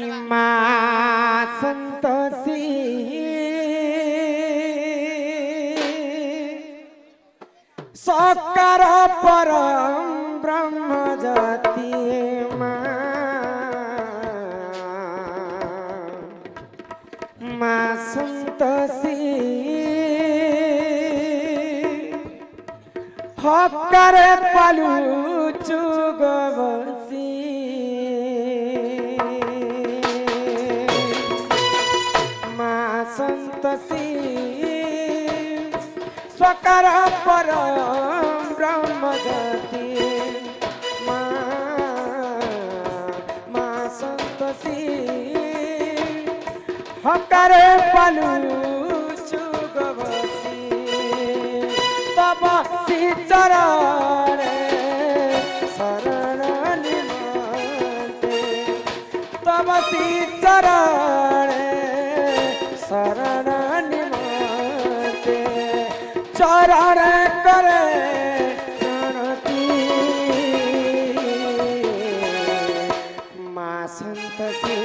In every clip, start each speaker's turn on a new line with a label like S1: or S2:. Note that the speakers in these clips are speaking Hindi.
S1: इमा संतोषी सकार परम ब्रह्म जाति माँ संतोषी हकार पालू चुगवसी माँ संतोषी स्वकार परम ब्रह्म जाति माँ संतोषी हकारे पालू चुगवसी तब श्री चरण शरण निमंते तब श्री चरण शरण निमंते चरण करे प्रणति माँ संतोषी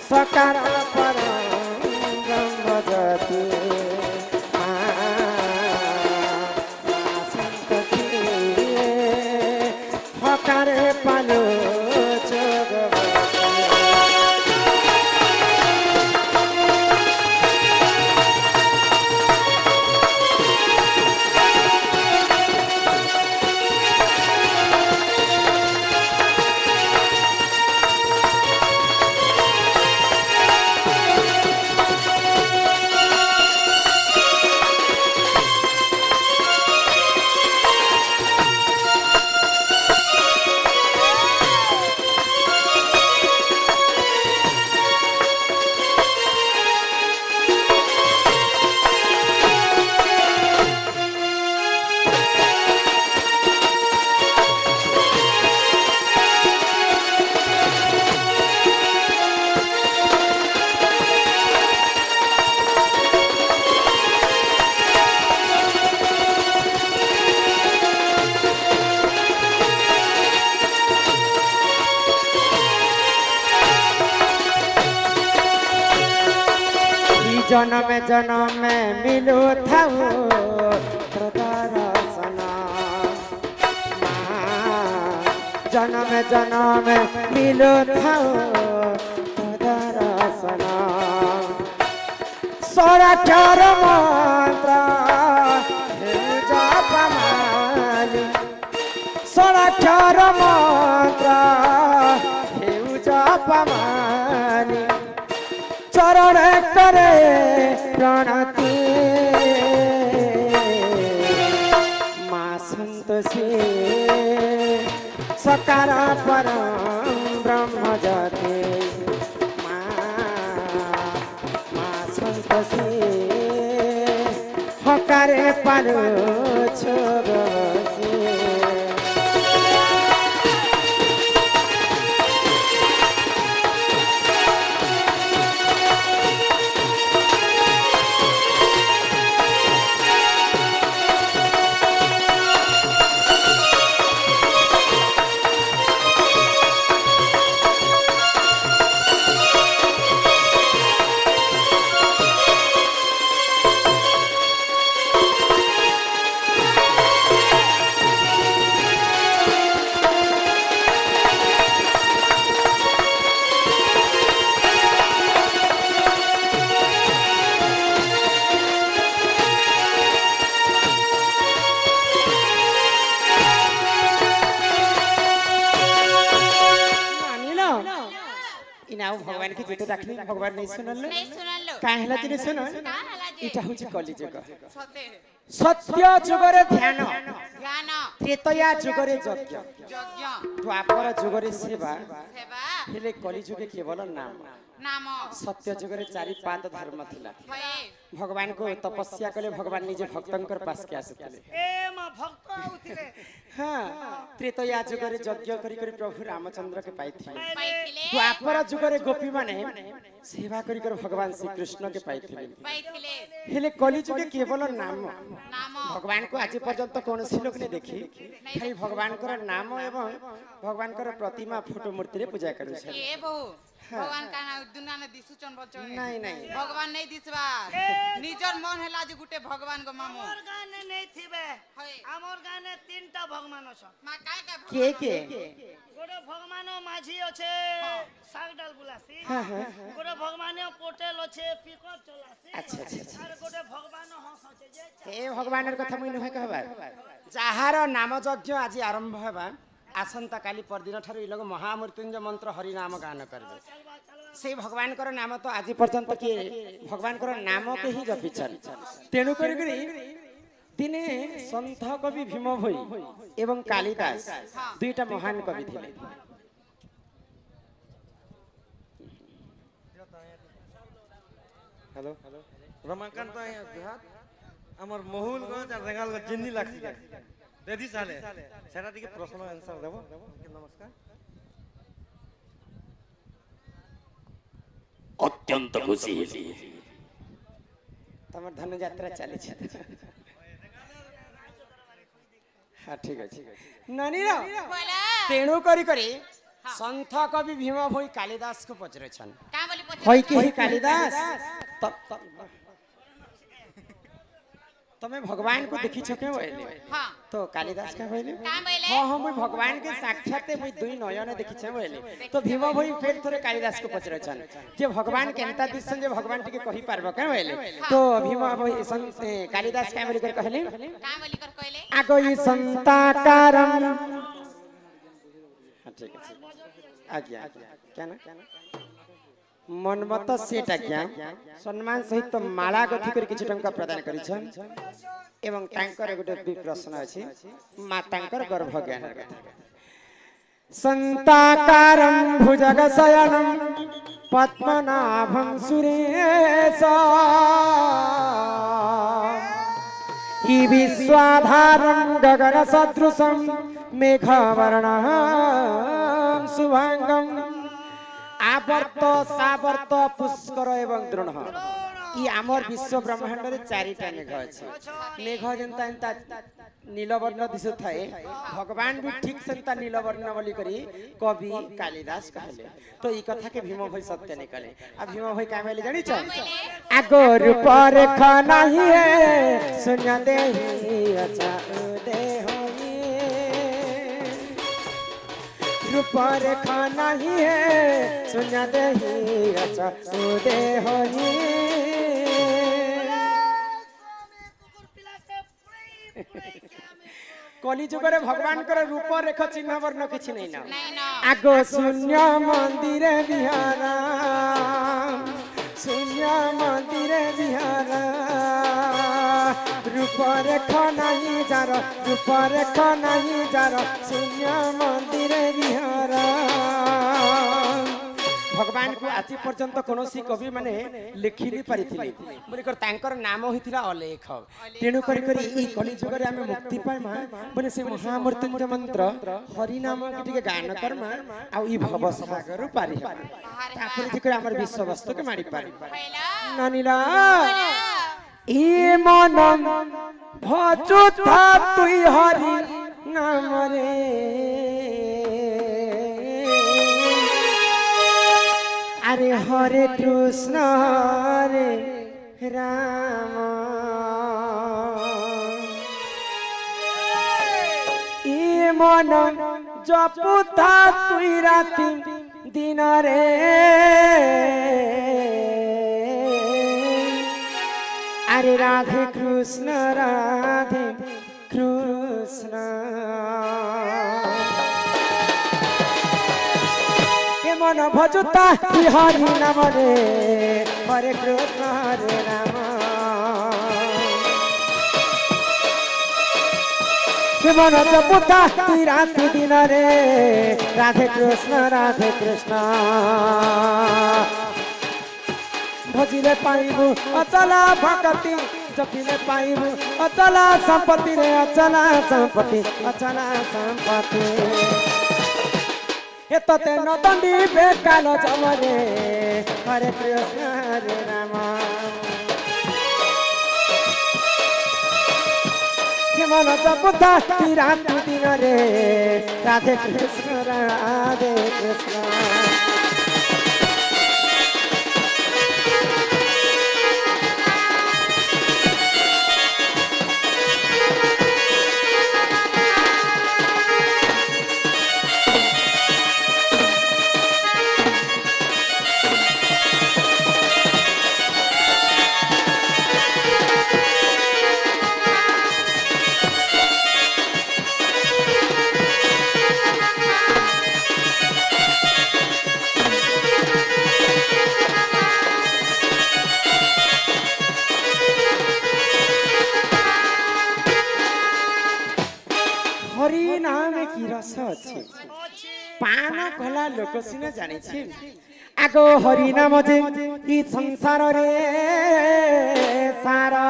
S1: सकार परम ब्रह्म जाति माँ संतोषी हकारे पालो जन्म जन्म मिलो थाओ दर्शन जन्म जन्म मिलो थाओ दर्शन सोराठर मंत्र जपमाली सोराठर मंत्र जपमाली चरण करे प्रणति माँ संतोषी सकार परम ब्रह्म जाति माँ संतोषी हकारे पालो छोगवसी भगवान के जेते रखनी भगवान नहीं सुनल काहे हला जिने सुन इटा होची कली जुग सत्य जुगरे ध्यान त्रेतया जुगरे यज्ञ द्वापर जुगरे सेवा हेले कली जुगे केवल नाम सत्य जुगरे चारि पाद धर्म थिला भगवान को तपस्या कले भगवान निजे भक्तंकर पास के आसुतले ए म भक्त आउथिले हां त्रेतया जुगरे यज्ञ करी करी प्रभु रामचंद्र के पाइथिले द्वापर जुगरे गोपी माने सेवा करी कर भगवान श्री कृष्ण के पाइथिले हेले कली जुगे केवल नाम भगवान को आज पर्यंत कौन सी लोग ने देखी खाली भगवान को नाम एवं भगवान को प्रतिमा फोटो मूर्ति रे पूजा करू छन
S2: ए बहु भगवान का ना दुनिया ने दिसुचन बचो
S1: नहीं नहीं
S2: भगवान नहीं दिसबा निजर मन हैला जे गुटे भगवान को मामो
S3: हमर गाने नहीं थिबे हमर गाने तीनटा भगवान छ
S2: मा काय
S1: के
S3: गोटे भगवान माझी अछे सागडाल बुलासी गोटे भगवान पोटेल अछे पिकअप चलासी
S1: अच्छा अच्छा
S3: और गोटे भगवान हंस अछे जे
S1: ए भगवान कथा मुई नहे कहबा जाहार नाम यज्ञ आज आरंभ हेबा आसंता काली परदिन ठार लोग महामृत्युंजय मंत्र हरि नाम गान करबे से भगवान कर नाम तो आज पर्यंत के भगवान कर नाम के ही जपिछन तेनु करी दिने संत कवि भीम भोई एवं कालिदास दुईटा महान कवि थिले
S4: हेलो रमाकांत आया बिहार हमर महुल गज आ रेंगाल गज जिन्नी लागसी रेडी साले सेटा टिके प्रश्न आंसर देबो नमस्कार
S5: अत्यंत खुशी हेली
S1: तमर धनु यात्रा चली छ हां ठीक अछि नानी रा तेणु करी संत कवि भीम भोई कालिदास को पचरे छन
S2: का बोली पछ
S1: होई कि कालिदास तमे भगवान को देखि छ के बोले
S2: हां
S1: तो कालिदास का बोले
S2: का बोले
S1: हां हम भगवान के साक्षात मुई दुई नयन देखि छ बोले तो भीम भोई फेर थोरे कालिदास को पचरे छन जे भगवान केनता दिसन जे भगवान टिके कहि पारबो के बोले तो भीम भोई संत कालिदास का बोली कर कहले
S2: का बोली कर कहले
S1: आगोई संताकारम हां ठीक है आज्ञा क्या ना मनमत सेट आज्ञा सम्मान सहित माला गथि कर किछ टंका प्रदान करि छन एवं तांकर गोटे प्रश्न अछि मातांकर गर्भ ज्ञान संताकारम भुजग शयनम पद्मनाभं सुरेश हि विश्वाधारं गगन सदृशं मेघवर्णं शुभांगम आवर्त सावर्त पुष्कर एवं द्रोण ई आमर विश्व ब्रह्मांड रे चारिटा मेघ अछि मेघ जनता एंता नीलवर्ण दिसु थाए भगवान भी ठीक संता नीलवर्ण बोली करी कवि कालिदास कहले तो ई कथा के भीम भई सत्य निकले आ भीम भई का बोले जानि छ आगो रूप रेखा नाही है सुन देहि अच्छा दे होई रूप रेखा नहीं है सुन देहि अच्छा दे होई कली जुगरे भगवान कर रूप रेख चिन्ह वर्ण किछि नै न आगो शून्य मंदिर विहार शून्य मंदिर विहार रूप रेख नहीं जार रूप रेख नहीं जार शून्य मंदिर विहार भगवान को आज पर्यंत कोनोसी कवि माने लिखि नि परिथिले बोले कर तांकर नाम होइथिला अलेख तेनु करी करी ई कली जुगरे हमें मुक्ति पाइमा बोले से महामृत्युंजय मंत्र हरि नाम के टिके गान करमा आ ई भव सागर पारि तापर जिकर हमर विश्व वस्तु के मारी पारि नानीला ई मन भचुथा तुई हरि नाम रे अरे हरे कृष्ण हरे राम ई मन जपुथा तुई राति दिन रे अरे राधे कृष्ण मन भजुता हरि नाम रे हरे कृष्ण हरे राम मन जपुता राति दिन रे राधे कृष्ण भजिले पाइबु अचला भक्ति जपिले पाइबु अचला संपत्ति रे अचला संपत्ति एतते नदंडी बेकाल जमरे हरे कृष्ण हरे राम मन जपुता राति दिन रे राधे कृष्ण राधे कृष्ण हरि नाम की रस अच्छे पान कला लोक सिना जानी आगो हरि नाम जे ई संसार रे सारा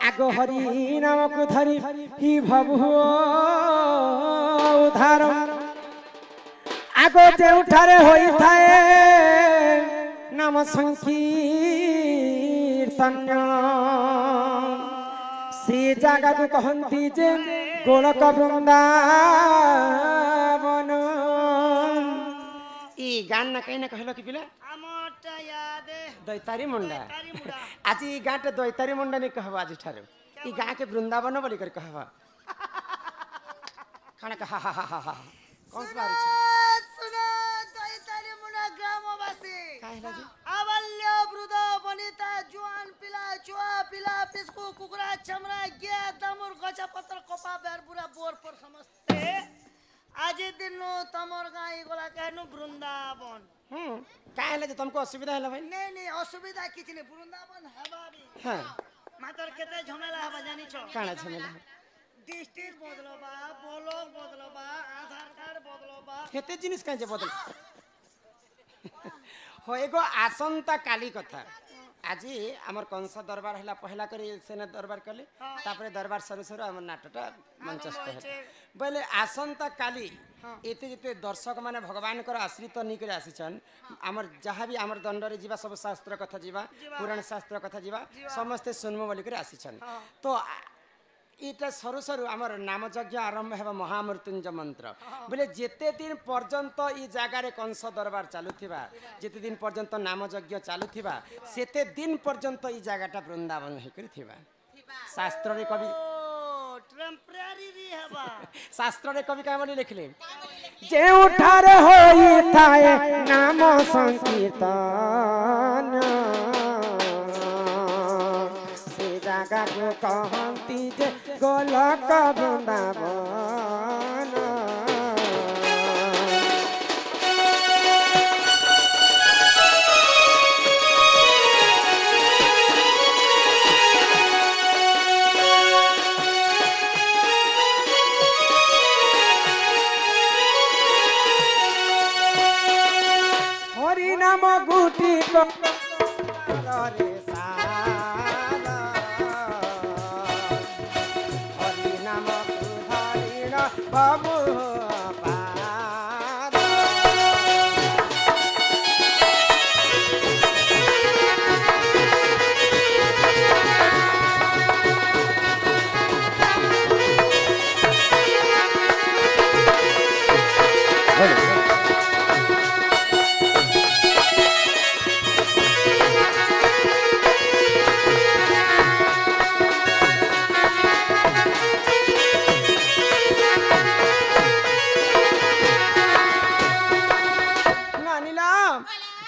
S1: आगो हरि नाम को धरी ही भवु उधार आगो जे उठारे होई थाए नाम संकीर्तन से जगह को कहती जे गोलक वृंदावन ई गान ना कहीं ना कहलो कि पिला
S3: आमटा याद
S1: दैतारी मुंडा आज ई गाँटे दैतारी मुंडा नहीं कहवा आज ठारे ई गाँ के वृंदावन बोली कर कहवा खाना कहा हा हा हा हा कौन सी बात
S3: सुनो दैतारी मुंडा ग्रामवासी
S1: काहे लाजी
S3: आवल्य वृद्ध वनिता जुआन पिला चुआ पिला पिसकु कुकुरा चमड़ा गे दमुर गजा पत्र कोपा बेर बुरा बोर पर समस्ते आज दिन तमर गाई गोला कहनु वृंदावन
S1: काहे लाजी तुमको असुविधा है भाई
S3: नहीं नहीं असुविधा किछ नहीं वृंदावन हवा भी
S1: हां
S3: मातर केते झमेला हवा जानी छ
S1: काना झमेला
S3: डिस्ट्रिक्ट बदलबा ब्लॉक बदलबा आधार कार्ड बदलबा
S1: केते जिनिस काहे जे बदल हो एगो आसंता काली कथा आज आमर कंस दरबार हला पहला करी सेना दरबार कले तापरे दरबार सरू सरू आमर नाटटा मंचस्थ है बोले आसंता काली एते जते दर्शक माने भगवान कर आश्रित नहीं करे आसीचन आमर जहाँ भी आमर दंड रे जीवा सब शास्त्र कथा जीवा पुराण शास्त्र कथा जीवा समस्त सुनमो बोली करे आसीचन तो इटा सरू सरू आमर नाम यज्ञ आरंभ है महामृत्युंजय मंत्र बोले जेते दिन पर्यंत ई जगार कंस दरबार चालुथिबा जेते दिन पर्यंत नाम यज्ञ चालुथिबा सेते दिन पर्यंत ई जगाटा वृंदावन हेकरी थिबा शास्त्र रे कवि
S3: टेम्परेरी री हवा
S1: शास्त्र रे कवि का बोली लिखले जे उठार होई थाए नाम संकीर्तन जगह को कहती जे गोलक वृंदावन हरि नाम गुटी को रे बाबू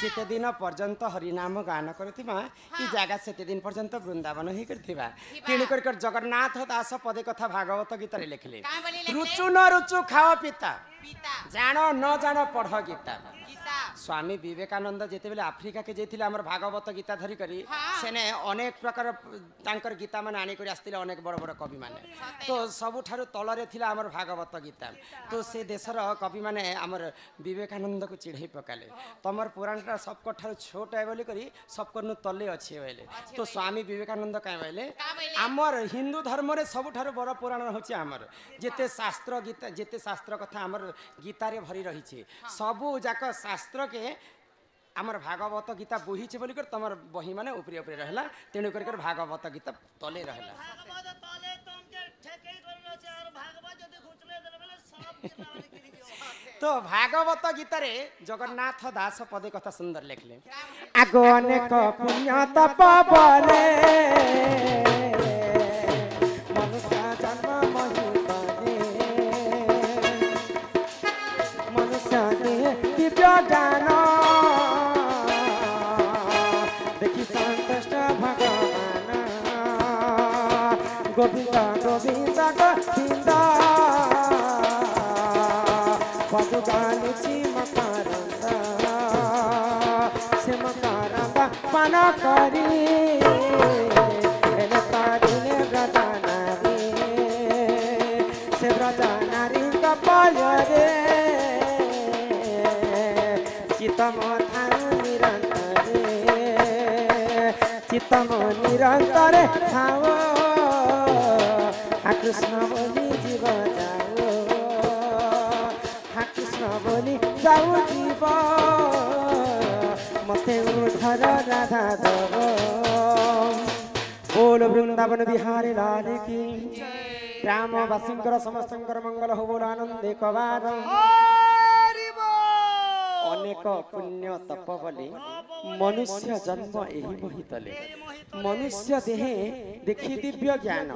S1: जिते दिन पर्यंत हरिनाम गान करुथिबा ई जगह सेते दिन पर्यंत वृंदावन ही करथिबा तेणु कर जगन्नाथ दास पदे कथा भागवत गीत रे लिखले रुचु न रुचु खाओ पिता जानो न जानो पढ़ गीता स्वामी विवेकानंद जेते बेले अफ्रीका के जेथिले हमर भागवत गीता धरी करी सेने अनेक प्रकार तांकर गीता माने आनी करी आस्तिले अनेक बड़ बड़ कवि माने तो सबु ठारु तलरे थिला हमर भागवत गीता तो से देशर कवि माने हमर विवेकानंद को चिढ़ई पकाले तमर पुराणटा सबको ठारु छोट है बोली करी सबको नु तले अछि बोले तो स्वामी विवेकानंद काय बोले हमर हिंदू धर्म रे सबु ठारु बड़ पुराण होछि हमर जेते शास्त्र गीता जेते शास्त्र कथा हमर गीता रे भरी रही छी सबु जाक शास्त्र के आमर भागवत गीता बोही बोलिक तमर बही माने उपरे उपरे रहला तेणु कर भागवत गीता तले रहला তো ভাগবত গীতরে জগন্নাথ দাস পদে কথা সুন্দর লেখলে আগ অনেক পুণ্য তপ বলে মনুষ্য জন্ম মহিতলে মনুষ্য দেহে দিব্য জ্ঞান দেখি সন্তুষ্ট ভগবান গোবিন্দ গোবিন্দ গোবিন্দ পদু গালুচি মকারন্দ সে মকারন্দ পান করি এনে তারিলে ব্রজনারী সে ব্রজনারী কপালরে চিতম থাউ নিরন্তরে চিতম নিরন্তরে থাও কৃষ্ণ বলি জীব যাও কৃষ্ণ বলি যাও জীব মতে উঠর রাধা দেব बोल वृंदावन बिहारी लाल की ग्रामवासींकर समस्तंकर मंगल हो बोल आनंदे कबार अनेक पुण्य तप बले मनुष्य जन्म एही मोहितले मनुष्य देहे देखी दिव्य ज्ञान